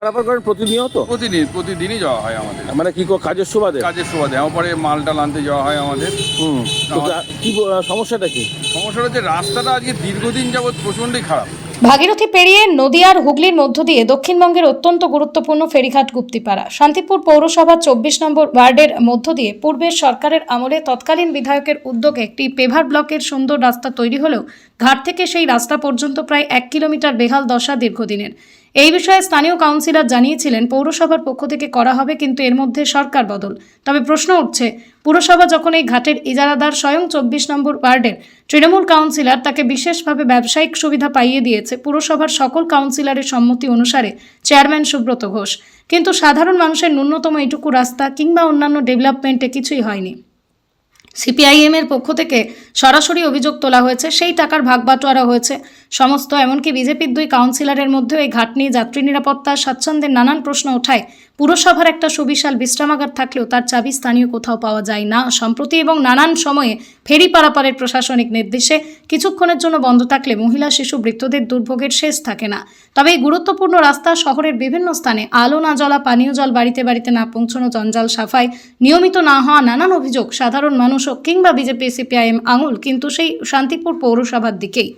পারাপার করেন প্রতিনিয়ত? প্রতিদিনই যাওয়া হয় আমাদের। মানে কি কাজের সুবাদে? কাজের সুবাদে পরে মালটা আনতে যাওয়া হয় আমাদের। তো কি সমস্যাটা কি? সমস্যাটা হচ্ছে রাস্তাটা আজকে দীর্ঘদিন যাবৎ প্রচণ্ডই খারাপ। ভাগীরথী পেরিয়ে নদিয়ার হুগলির মধ্য দিয়ে দক্ষিণবঙ্গের অত্যন্ত গুরুত্বপূর্ণ ফেরিঘাট গুপ্তিপাড়া শান্তিপুর পৌরসভার 24 নম্বর ওয়ার্ডের মধ্য দিয়ে পূর্বের সরকারের আমলে তৎকালীন বিধায়কের উদ্যোগে একটি পেভার ব্লকের সুন্দর রাস্তা তৈরি হলেও ঘাট থেকে সেই রাস্তা পর্যন্ত প্রায় 1 কিলোমিটার বেহাল দশা দীর্ঘদিনের। এই বিষয়ে স্থানীয় কাউন্সিলর জানিয়েছিলেন পৌরসভার পক্ষ থেকে করা হবে, কিন্তু এর মধ্যে সরকার বদল। তবে প্রশ্ন উঠছে, পুরসভা যখন এই ঘাটের ইজারাদার স্বয়ং 24 নম্বর ওয়ার্ডের তৃণমূল কাউন্সিলর, তাকে বিশেষভাবে ব্যবসায়িক সুবিধা পাইয়ে দিয়েছে পুরসভার সকল কাউন্সিলরের সম্মতি অনুসারে চেয়ারম্যান সুব্রত ঘোষ, কিন্তু সাধারণ মানুষের ন্যূনতম এইটুকু রাস্তা কিংবা অন্যান্য ডেভেলপমেন্টে কিছুই হয়নি। সিপিআইএম এর পক্ষ থেকে সরাসরি অভিযোগ তোলা হয়েছে, সেই টাকার ভাগবাটোয়ারা হয়েছে সমস্ত। এমনকি বিজেপির 2 কাউন্সিলরের মধ্যেও এই ঘাট নিয়ে যাত্রী নিরাপত্তা, স্বাচ্ছন্দ্যের নানান প্রশ্ন ওঠায় পুরসভার একটা সুবিশাল বিশ্রামাগার থাকলেও তার চাবি স্থানীয় কোথাও পাওয়া যায় না। সম্প্রতি এবং নানান সময়ে ফেরি পারাপারের প্রশাসনিক নির্দেশে কিছুক্ষণের জন্য বন্ধ থাকলে মহিলা, শিশু, বৃদ্ধদের দুর্ভোগের শেষ থাকে না। তবে এই গুরুত্বপূর্ণ রাস্তা শহরের বিভিন্ন স্থানে আলো না জ্বলা, পানীয় জল বাড়িতে বাড়িতে না পৌঁছানো, জঞ্জাল সাফাই নিয়মিত না হওয়া, নানান অভিযোগ সাধারণ মানুষ কিংবা বিজেপি সিপিআইএম আঙুল কিন্তু সেই শান্তিপুর পৌরসভার দিকেই।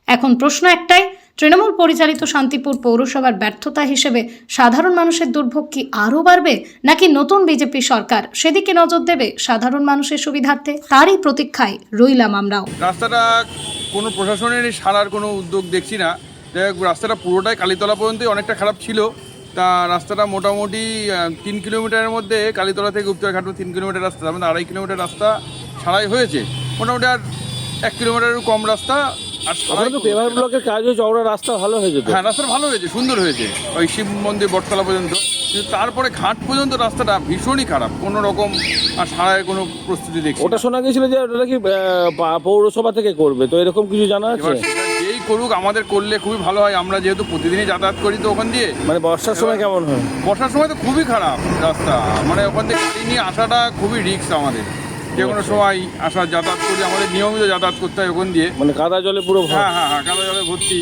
এখন প্রশ্ন একটাই, তৃণমূল পরিচালিত শান্তিপুর পৌরসভার ব্যর্থতা হিসেবে সাধারণ মানুষের দুর্ভোগ কি আরও বাড়বে, নাকি নতুন বিজেপি সরকার সেদিকে নজর দেবে সাধারণ মানুষের সুবিধার্থে? তারই প্রতীক্ষায় রইলাম আমরাও। রাস্তাটা কোনো প্রশাসনের সারার কোনো উদ্যোগ দেখছি না। যাই হোক, রাস্তাটা পুরোটাই কালীতলা পর্যন্তই অনেকটা খারাপ ছিল। তা রাস্তাটা মোটামুটি 3 কিলোমিটারের মধ্যে কালীতলা থেকে গুপ্তঘাট 3 কিলোমিটার রাস্তা, তার মধ্যে 2.5 কিলোমিটার রাস্তা সারাই হয়েছে। মোটামুটি আর 1 কিলোমিটারেরও কম রাস্তা। আর পেভার ব্লকের কাজ হয়েছে, ওরা রাস্তা ভালো হয়ে যেত। হ্যাঁ, রাস্তাটা ভালো হয়েছে, সুন্দর হয়েছে ওই শিব মন্দির বটতলা পর্যন্ত, কিন্তু তারপরে ঘাট পর্যন্ত রাস্তাটা ভীষণই খারাপ, কোনো রকম আর সারায় কোনো প্রস্তুতি দেখছি। ওটা শোনা গিয়েছিল যে ওটা কি পৌরসভা থেকে করবে, তো এরকম কিছু জানা আছে? এবার সেটা যেই করুক, আমাদের করলে খুবই ভালো হয়। আমরা যেহেতু প্রতিদিনই যাতায়াত করি তো ওখান দিয়ে। মানে বর্ষার সময় কেমন হয়? বর্ষার সময় তো খুবই খারাপ রাস্তা, মানে ওখান থেকে গাড়ি নিয়ে আসাটা খুবই রিস্ক আমাদের। যে কোনো সময় আসা যাতায়াত করি, আমাদের নিয়মিত যাতায়াত করতে হয় ওখান দিয়ে। মানে কাদা জলে পুরো? হ্যাঁ, কাদা জলে ভর্তি।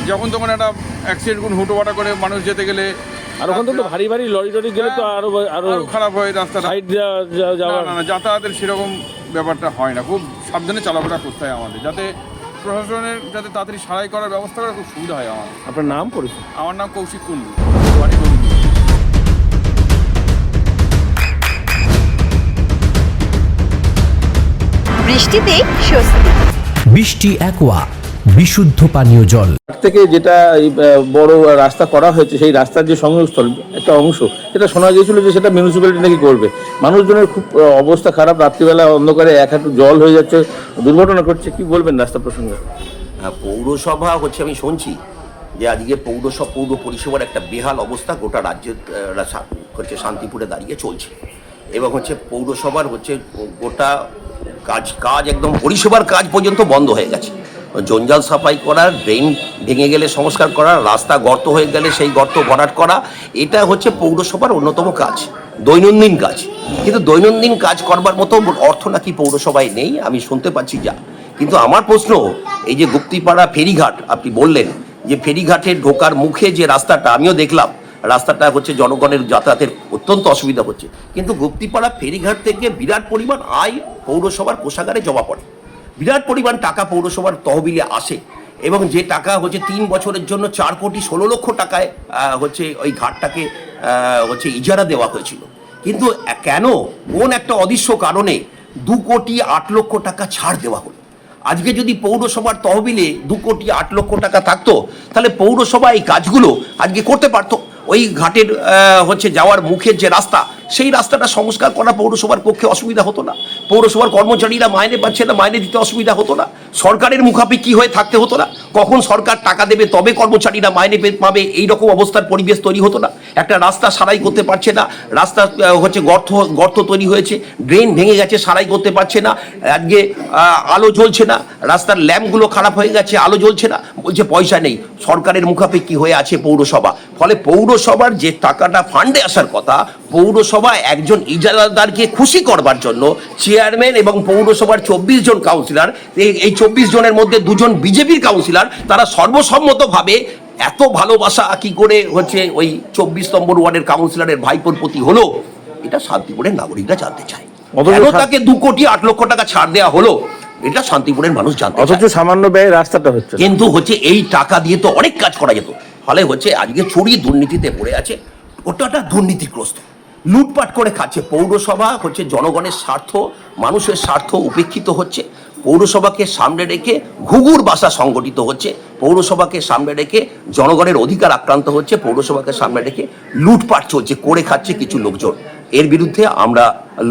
যখন তখন একটা অ্যাক্সিডেন্ট, কোনো হুটোপাটা করে মানুষ যেতে গেলে, আর ওখান থেকে ভারী ভারী লরি টরি গেলে তো আরো খারাপ হয় রাস্তাটা। সাইড না, যাতায়াতের সেরকম ব্যাপারটা হয় না। খুব সাবধানে চলাফেরা করতে হয় আমাদের, যাতে প্রশাসনের যাতে তাড়াতাড়ি সারাই করার ব্যবস্থা করা খুব সুবিধা হয় আমাদের। আপনার নাম পরিচয়? আমার নাম কৌশিক কুণ্ডু। বৃষ্টিতে স্বস্তি। বৃষ্টি অ্যাকোয়া, বিশুদ্ধ পানীয় জল। থেকে যেটা বড় রাস্তা করা হয়েছে, সেই রাস্তার যে সংযোগস্থল একটা অংশ, সেটা শোনা গিয়েছিল যে সেটা মিউনিসিপ্যালিটি নাকি করবে। মানুষজনের খুব অবস্থা খারাপ, রাত্রিবেলা অন্ধকারে 1 হাঁটু জল হয়ে যাচ্ছে, দুর্ঘটনা ঘটছে। কি বলবেন রাস্তা প্রসঙ্গে? পৌরসভা আমি শুনছি যে আজকে পৌর পরিষেবার একটা বেহাল অবস্থা গোটা রাজ্যের শান্তিপুরে দাঁড়িয়ে চলছে, এবং পৌরসভার গোটা কাজ একদম পরিষেবার কাজ পর্যন্ত বন্ধ হয়ে গেছে। জঞ্জাল সাফাই করা, ড্রেন ভেঙে গেলে সংস্কার করা, রাস্তা গর্ত হয়ে গেলে সেই গর্ত ভরাট করা, এটা পৌরসভার অন্যতম কাজ, দৈনন্দিন কাজ। কিন্তু দৈনন্দিন কাজ করবার মতো অর্থ নাকি পৌরসভায় নেই, আমি শুনতে পাচ্ছি যা। কিন্তু আমার প্রশ্ন, এই যে গুপ্তিপাড়া ফেরিঘাট আপনি বললেন, যে ফেরিঘাটে ঢোকার মুখে যে রাস্তাটা, আমিও দেখলাম রাস্তাটা জনগণের যাতায়াতের অত্যন্ত অসুবিধা হচ্ছে, কিন্তু গুপ্তিপাড়া ফেরিঘাট থেকে বিরাট পরিমাণ আয় পৌরসভার কোষাগারে জমা পড়ে, বিরাট পরিমাণ টাকা পৌরসভার তহবিলে আসে, এবং যে টাকা 3 বছরের জন্য 4,16,00,000 টাকায় ওই ঘাটটাকে ইজারা দেওয়া হয়েছিল। কিন্তু কেন, কোন একটা অদৃশ্য কারণে 2,08,00,000 টাকা ছাড় দেওয়া হলো? আজকে যদি পৌরসভার তহবিলে 2,08,00,000 টাকা থাকতো, তাহলে পৌরসভা এই কাজগুলো আজকে করতে পারতো। ওই ঘাটের যাওয়ার মুখের যে রাস্তা, সেই রাস্তাটা সংস্কার করা পৌরসভার পক্ষে অসুবিধা হতো না। পৌরসভার কর্মচারীরা মাইনে পাচ্ছে না, মাইনে দিতে অসুবিধা হতো না। সরকারের মুখাপেক্ষি হয়ে থাকতে হতো না, কখন সরকার টাকা দেবে তবে কর্মচারীরা মাইনে পাবে, এইরকম অবস্থার পরিবেশ তৈরি হতো না। একটা রাস্তা সারাই করতে পারছে না, রাস্তা গর্ত তৈরি হয়েছে, ড্রেন ভেঙে গেছে, সারাই করতে পারছে না। আজকে আলো জ্বলছে না, রাস্তার ল্যাম্পগুলো খারাপ হয়ে গেছে, আলো জ্বলছে না, বলছে পয়সা নেই। সরকারের মুখাপেক্ষি হয়ে আছে পৌরসভা। ফলে পৌরসভার যে টাকাটা ফান্ডে আসার কথা, পৌরসভা একজন ইজারাদারকে খুশি করবার জন্য চেয়ারম্যান এবং পৌরসভার 24 জন কাউন্সিলর, এই 24 জনের মধ্যে 2 জন বিজেপির কাউন্সিলর, তারা সর্বসম্মতভাবে এত ভালোবাসা কি করে হচ্ছে ওই 24 নম্বর ওয়ার্ডের কাউন্সিলরের ভাইপোর প্রতি হলো, এটা শান্তিপুরের নাগরিকরা জানতে চায়। কেন তাকে 2 কোটি 8 লক্ষ টাকা ছাড় দেওয়া হলো, এটা শান্তিপুরের মানুষ জানতে চায়। অথচ সামান্য ব্যয় রাস্তাটা হচ্ছে। কিন্তু হচ্ছে এই টাকা দিয়ে তো অনেক কাজ করা যেত। ফলে হচ্ছে আজকে চুরি দুর্নীতিতে পড়ে আছে, ওটা দুর্নীতিগ্রস্ত, লুটপাট করে খাচ্ছে। পৌরসভা হচ্ছে জনগণের স্বার্থ, মানুষের স্বার্থ উপেক্ষিত হচ্ছে। পৌরসভাকে সামনে রেখে ঘুঘুর বাসা সংগঠিত হচ্ছে, পৌরসভাকে সামনে রেখে জনগণের অধিকার আক্রান্ত হচ্ছে, পৌরসভাকে সামনে রেখে লুটপাট চলছে, করে খাচ্ছে কিছু লোকজন। এর বিরুদ্ধে আমরা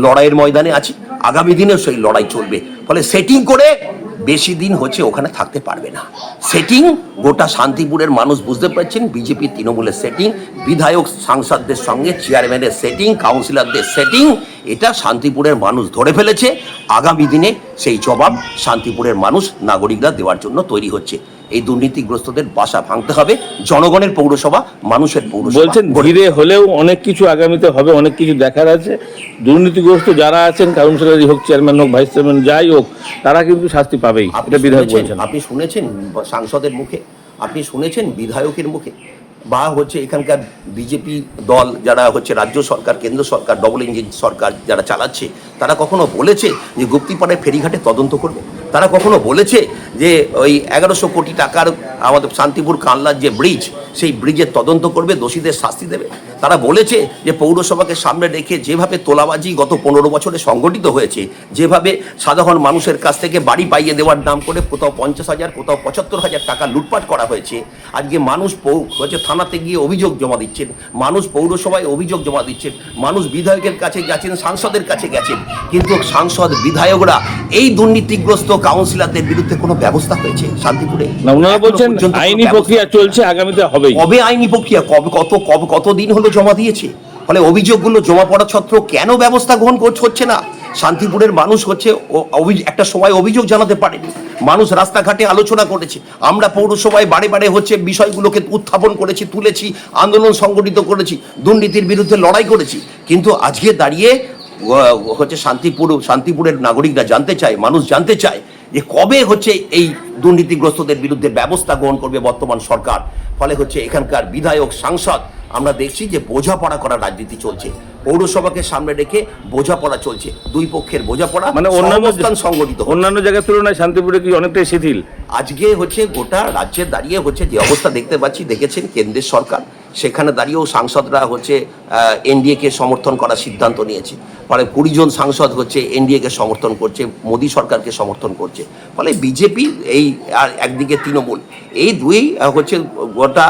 লড়াইয়ের ময়দানে আছি, আগামী দিনেও সেই লড়াই চলবে। ফলে সেটিং করে বেশি দিন হচ্ছে ওখানে থাকতে পারবে না। সেটিং গোটা শান্তিপুরের মানুষ বুঝতে পারছেন, বিজেপি তৃণমূলের সেটিং, বিধায়ক সাংসদদের সঙ্গে চেয়ারম্যানের সেটিং, কাউন্সিলরদের সেটিং, এটা শান্তিপুরের মানুষ ধরে ফেলেছে। আগামী দিনে সেই জবাব শান্তিপুরের মানুষ, নাগরিকরা দেওয়ার জন্য তৈরি হচ্ছে। এই দুর্নীতিগ্রস্তদের বাসা ভাঙতে হবে। জনগণের পৌরসভা, মানুষের পৌরসভা। বলছেন ধীরে হলেও অনেক কিছু আগামীতে হবে, অনেক কিছু দেখার আছে। দুর্নীতিগ্রস্ত যারা আছেন, কাউন্সিলরই হোক, চেয়ারম্যান হোক, ভাইস চেয়ারম্যান যাই হোক, তারা কিন্তু শাস্তি পাবেই, এটা বিধায়ক বলছেন। আপনি শুনেছেন সাংসদের মুখে, আপনি শুনেছেন বিধায়কের মুখে, বা হচ্ছে এখানকার বিজেপি দল যারা হচ্ছে রাজ্য সরকার, কেন্দ্র সরকার, ডবল ইঞ্জিন সরকার যারা চালাচ্ছে, তারা কখনো বলেছে যে গুপ্তিপাড়ায় ফেরিঘাটে তদন্ত করবে? তারা কখনো বলেছে যে ওই 1100 কোটি টাকার আমাদের শান্তিপুর কানলার যে ব্রিজ, সেই ব্রিজের তদন্ত করবে, দোষীদের শাস্তি দেবে? তারা বলেছে যে পৌরসভাকে সামনে রেখে যেভাবে তোলাবাজি গত 15 বছরে সংগঠিত হয়েছে, যেভাবে সাধারণ মানুষের কাছ থেকে বাড়ি পাইয়ে দেওয়ার নাম করে কোথাও 50,000, কোথাও 75,000 টাকা লুটপাট করা হয়েছে, আজকে মানুষ হচ্ছে থানাতে গিয়ে অভিযোগ জমা দিচ্ছেন, মানুষ পৌরসভায় অভিযোগ জমা দিচ্ছেন, মানুষ বিধায়কের কাছে গেছেন, সাংসদের কাছে গেছেন, কিন্তু সাংসদ বিধায়করা এই দুর্নীতিগ্রস্ত কাউন্সিলরদের বিরুদ্ধে কোনো ব্যবস্থা হয়েছে শান্তিপুরে? না, ওনারা বলছেন আইনি প্রক্রিয়া চলছে, আগামীতে হবেই। কবে আইনি প্রক্রিয়া, কতদিন হলো জমা দিয়েছে? ফলে অভিযোগগুলো জমা পড়া সত্ত্বেও কেন ব্যবস্থা গ্রহণ হচ্ছে না? শান্তিপুরের মানুষ হচ্ছে একটা সময় অভিযোগ জানাতে পারেনি, মানুষ রাস্তাঘাটে আলোচনা করেছে, আমরা পৌরসভায় বারে বারে হচ্ছে বিষয়গুলোকে উত্থাপন করেছি, তুলেছি, আন্দোলন সংগঠিত করেছি, দুর্নীতির বিরুদ্ধে লড়াই করেছি। কিন্তু আজকে দাঁড়িয়ে হচ্ছে শান্তিপুরের নাগরিকরা জানতে চায়, মানুষ জানতে চায় যে কবে হচ্ছে এই দুর্নীতিগ্রস্তদের বিরুদ্ধে ব্যবস্থা গ্রহণ করবে বর্তমান সরকার। ফলে হচ্ছে এখানকার বিধায়ক, সাংসদ, আমরা দেখছি যে বোঝাপড়া করার রাজনীতি চলছে, পৌরসভাকে সামনে রেখে বোঝাপড়া চলছে, দুই পক্ষের বোঝাপড়া, মানে অবস্থান সংগঠিত। অন্যান্য জায়গার তুলনায় শান্তিপুরে কি অনেকটাই শিথিল? আজকে হচ্ছে গোটা রাজ্যে দাঁড়িয়ে হচ্ছে যে অবস্থা দেখতে পাচ্ছি, দেখেছেন কেন্দ্রের সরকার, সেখানে দাঁড়িয়েও সাংসদরা হচ্ছে এনডিএকে সমর্থন করার সিদ্ধান্ত নিয়েছে। ফলে 20 জন সাংসদ হচ্ছে এনডিএকে সমর্থন করছে, মোদী সরকারকে সমর্থন করছে। ফলে বিজেপি এই আর একদিকে তৃণমূল, এই দুই হচ্ছে গোটা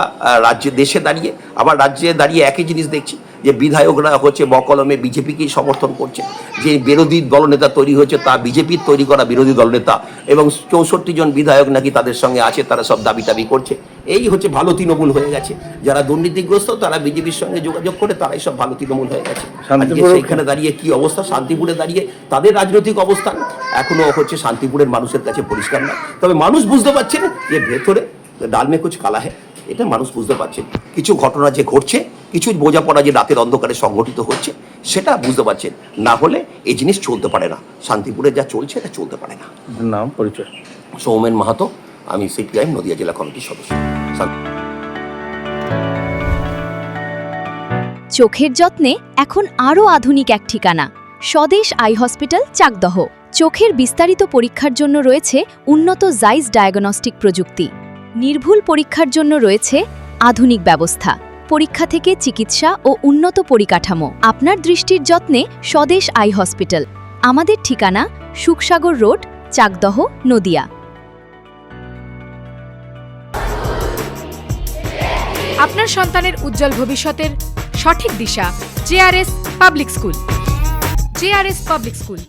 রাজ্যে, দেশে দাঁড়িয়ে, আবার রাজ্যে দাঁড়িয়ে একই জিনিস দেখছি যে বিধায়করা হচ্ছে বকলমে বিজেপিকেই সমর্থন করছে। যে বিরোধী দলনেতা তৈরি হয়েছে তা বিজেপির তৈরি করা বিরোধী দলনেতা, এবং 64 জন বিধায়ক নাকি তাদের সঙ্গে আছে, তারা সব দাবি করছে। এই হচ্ছে ভালো তৃণমূল হয়ে গেছে। যারা দুর্নীতিগ্রস্ত তারা বিজেপির সঙ্গে যোগাযোগ করে, তারাই সব ভালো তৃণমূল হয়ে গেছে। সেখানে দাঁড়িয়ে কি অবস্থা, শান্তিপুরে দাঁড়িয়ে তাদের রাজনৈতিক অবস্থান এখনো হচ্ছে শান্তিপুরের মানুষের কাছে পরিষ্কার না। তবে মানুষ বুঝতে পারছেন যে ভেতরে ডাল মে কুছ কালা হ্যায়, এটা মানুষ বুঝতে পারছেন। কিছু ঘটনা যে ঘটছে, কিছু বোঝাপড়া যে রাতের অন্ধকারে সংগঠিত হচ্ছে, সেটা বুঝতে পারছেন। না হলে এই জিনিস চলতে পারে না, শান্তিপুরে যা চলছে এটা চলতে পারে না। নাম পরিচয়? সৌমেন মাহাতো, আমি সিপিআইএম নদিয়া জেলা কমিটির সদস্য। চোখের যত্নে এখন আরও আধুনিক এক ঠিকানা, স্বদেশ আই হসপিটাল, চাকদহ। চোখের বিস্তারিত পরীক্ষার জন্য রয়েছে উন্নত জাইস ডায়াগনস্টিক প্রযুক্তি, নির্ভুল পরীক্ষার জন্য রয়েছে আধুনিক ব্যবস্থা, পরীক্ষা থেকে চিকিৎসা ও উন্নত পরিকাঠামো। আপনার দৃষ্টির যত্নে স্বদেশ আই হসপিটাল। আমাদের ঠিকানা সুখসাগর রোড, চাকদহ, নদিয়া। আপনার সন্তানের উজ্জ্বল ভবিষ্যতের সঠিক দিশা JRS public school. JRS public school,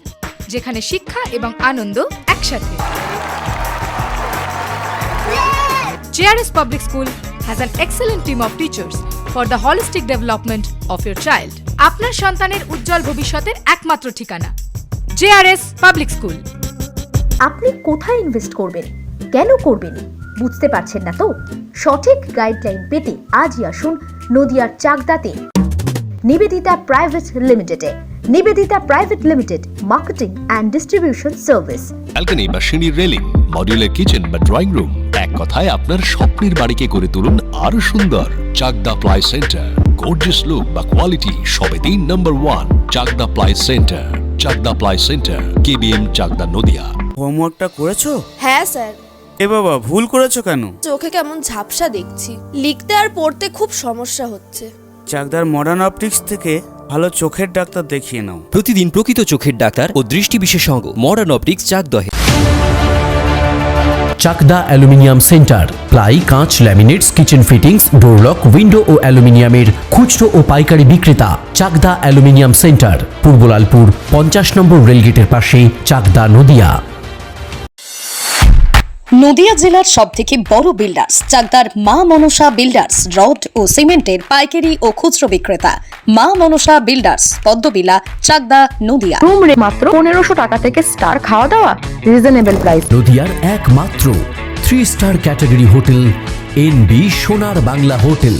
যেখানে শিক্ষা এবং আনন্দ একসাথে। JRS public school has an excellent team of teachers for the holistic development of your child. আপনার সন্তানের উজ্জ্বল ভবিষ্যতের একমাত্র ঠিকানা জেআরএস পাবলিক স্কুল। আপনি কোথায় ইনভেস্ট করবেন, কেন করবেন বুঝতে পারছেন না তো? সঠিক গাইডলাইন পেতে আজই আসুন নদিয়ার চাকদাতে নিবেদিতা প্রাইভেট লিমিটেডে। Nivedita private limited, marketing and distribution service, balcony বা সিঁড়ির রেলিং, মডিউলার কিচেন বা ড্রয়িং রুম, এক কথায় আপনার স্বপ্নের বাড়িকে করে তুলুন আরো সুন্দর। Chakda ply centre, gorgeous look বা কোয়ালিটি সবে 3 নম্বর 1 Chakda ply centre. Chakda ply centre, KBM, Chakda, Nadia. হোমওয়ার্কটা করেছো? হ্যাঁ স্যার। এ বাবা, ভুল করেছো কেন? চোখে কেমন ঝাপসা দেখছি, লিখতে আর পড়তে খুব সমস্যা হচ্ছে। চাকদার মডার্ন অপটিক্স থেকে ভালো চোখের ডাক্তার দেখিয়ে নাও। প্রতিদিন প্রকৃত চোখের ডাক্তার ও দৃষ্টি বিশেষজ্ঞ মডার্ন অপটিক্স, চাকদহে। চাকদা অ্যালুমিনিয়াম সেন্টার, প্লাই, কাঁচ, laminates, kitchen fittings, door lock, window ও অ্যালুমিনিয়ামের খুচরো ও পাইকারি বিক্রেতা। চাকদা অ্যালুমিনিয়াম সেন্টার, পূর্ব লালপুর 50 নম্বর রেলগেটের পাশে, চাকদা, নদিয়া। নদিয়া জেলার সবথেকে বড় বিল্ডার্স চাকদার মা মনসা বিল্ডার্স, রড ও সিমেন্টের পাইকারি ও খুচরো বিক্রেতা। মা মনসা বিল্ডার্স, পদ্মবিলা, চাকদা, নদিয়া। রুম রে মাত্র 1500 টাকা থেকে স্টার, খাওয়া দাওয়া রিজনেবল প্রাইস। নদিয়ার একমাত্র 3 স্টার ক্যাটাগরি হোটেল এনবি সোনার বাংলা হোটেল,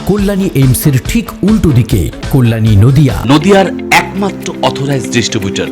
কল্যাণী এইমসের ঠিক উল্টো দিকে, কল্যাণী, নদিয়া। নদিয়ার একমাত্র অথরাইজড ডিস্ট্রিবিউটর